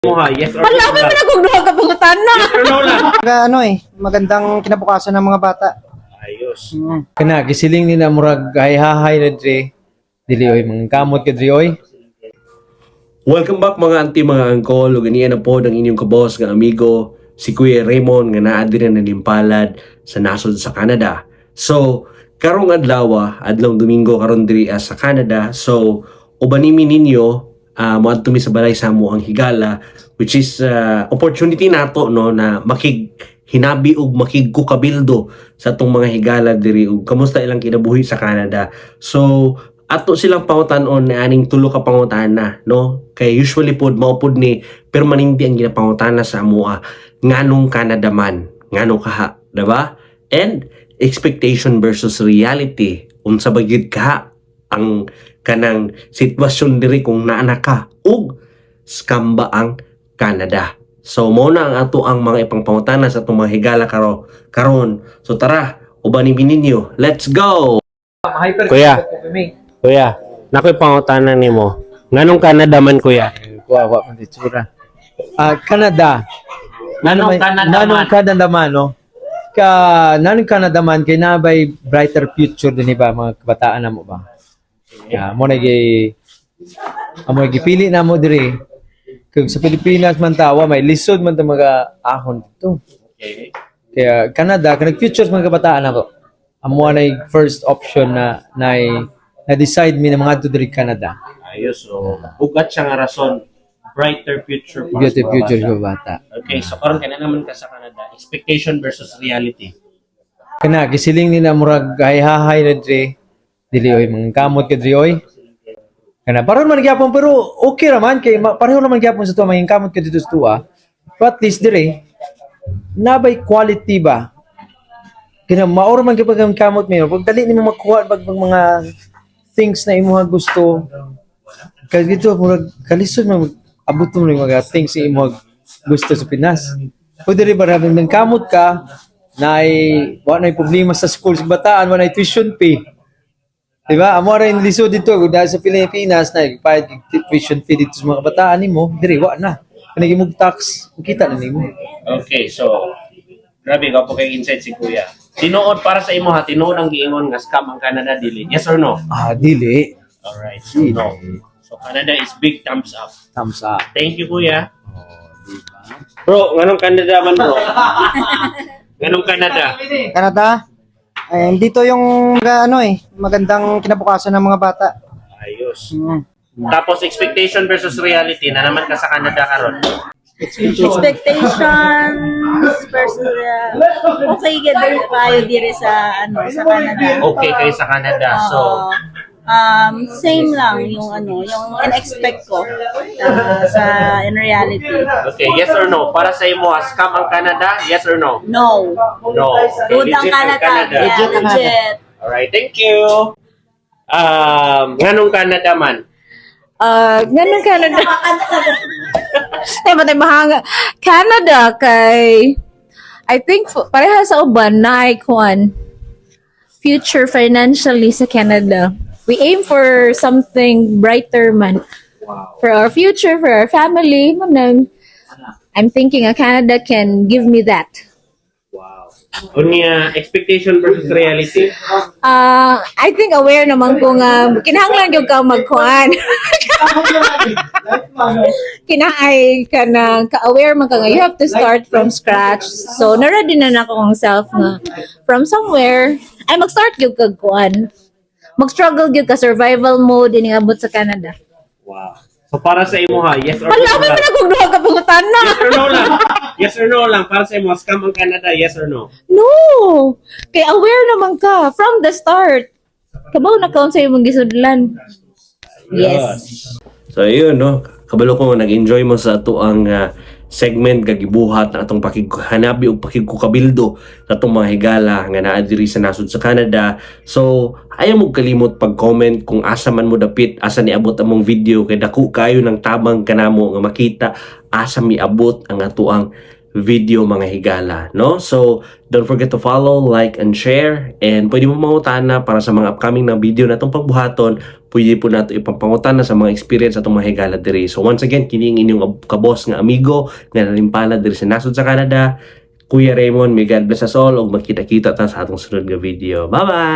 Yes or no Wala mo lang. na kung duha ka pangutan na. Yes or no lang. Magandang kinabukasan ng mga bata. Ayos. Kana gisiling nila murag hahay na dre dili oy mga kamot ka dre oy. Welcome back mga auntie, mga uncle. Ug ganiya na po ang inyong kabos nga amigo si Kuya Raymond nga naa diri na limpalad sa nasod sa Canada. So, karong adlong Domingo karon diri sa Canada. So, ubanimi ninyo moadto mi sa balay sa mo ang higala, which is opportunity nato no na hinabi og makigkukabildo sa atong mga higala diri ug kamusta ilang kinabuhi sa Canada. So ato silang pangutan-on na aning tulo ka pangutana no, kay usually pod mao pod ni permanente ang ginapangutana sa amoa nganong Canada man, nganong kaha, diba? And expectation versus reality, unsa ba gyud kaha ang kanang sitwasyon diri kung naana ka ug scam ba ang Canada. So mo na ang ato ang mga ipangpangutana sa atong mga higala karon. So tara, ubanin ninyo. Let's go. Kuya. Kuya, nakoy pangutana nimo. Nganong Canada man kuya? Wa man ditsura. Canada. Nganong Canada Nanong man? Canada man no. Nanong Canada man kay nabay brighter future din ba mga kabataan namo ba? Mo na gipili na mo diri. Kung sa Pilipinas man tawa may lisod man ta mga ahon dito. Okay. Kaya Canada kanang futures mga kabataan nako. Amo na first option na decide mi na mga diri Canada. Ayos. So, ugat siya nga rason. Brighter future para Beauty sa mga future bata. ko bata. Okay, so karon kana naman ka sa Canada. Expectation versus reality. Kana gisiling nila murag hahay na diri dili oy mga kamot ka diri oy. Kana pareho man gyapon pero okay raman kay pareho naman gyapon sa tuwa mga kamot ka dito sa tuwa. But at least diri nabay quality ba. Kina maor man gyud pag kamot mayo pag dali nimo makuha pag mga things na imong gusto. Kaya dito murag kalisod man abot mo ng mga things na imong gusto sa Pinas. Pwede rin ba ng kamot ka na wala na problema sa school sa bataan, wala na tuition fee. Diba? Amo rin lisod dito dahil sa Pilipinas na payad tuition fee dito sa mga bataan nimo, diri wa na. Kanang imong tax, kita na nimo. Okay, so grabe ka po kay insight si Kuya. Tinuod para sa imo ha, tinuod ang giingon nga scam ang Canada dili. Yes or no? Dili. Alright, so no. So Canada is big thumbs up. Thumbs up. Thank you Kuya. Bro, nganong Canada man bro? Nganong Canada? Canada, dito yung magandang kinabukasan ng mga bata. Ayos. Tapos expectation versus reality na naman ka sa Canada karon. Expectations versus okay gid kayo diri sa sa Canada. Okay kayo sa Canada. So, Same lang yung yung in-expect ko sa in reality. okay, yes or no? Para sa imo, scam ang Canada? Yes or no? No. No. Good ang Legit Canada. Yeah, Legit ang Canada. legit. Alright, thank you. Nganong Canada man? Ganun Canada. Ay, matay mahanga. Canada kay I think pareha sa uban na icon future financially sa Canada. We aim for something brighter man. For our future, for our family. I'm thinking Canada can give me that. Wow. Unya, expectation versus reality? I think aware naman ko nga kinahanglan gyud ka magkuan. Kinaay ka na ka-aware man ka nga you have to start from scratch. So na-ready na nako ang self nga from somewhere ay mag-start gyud kag kuan. Mag-struggle gyud ka survival mode ini abot sa Canada. Wow. So para sa imo ha, yes or no? Wala man lang? na kung duha ka pangutan na. Yes or no lang? Yes or no lang? Para sa imo, scam ang Canada, yes or no? No. Kay aware naman ka from the start. Kabaw na kaon sa imong gisudlan. Yes. So ayun no, kabalo ko nag-enjoy mo sa ato ang segment kagibuhat na atong pakighanabi og pakigkukabildo sa atong mga higala nga naa diri sa nasod sa Canada. So ayaw mo kalimot pag-comment kung asa man mo dapit, asa niabot among video kay dako kayo ng tabang kanamo nga makita asa miabot ang ato ang video mga higala, no? So don't forget to follow, like and share, and pwede mo mangutana para sa mga upcoming na video na itong pagbuhaton pwede po nato ipampangutan na sa mga experience atong mahigala diri. So once again, kini ang inyong kabos nga amigo nga nalimpalad diri sa nasod sa Canada, Kuya Raymond. May God bless us all, ug magkita-kita ta sa atong sunod nga video. Bye-bye!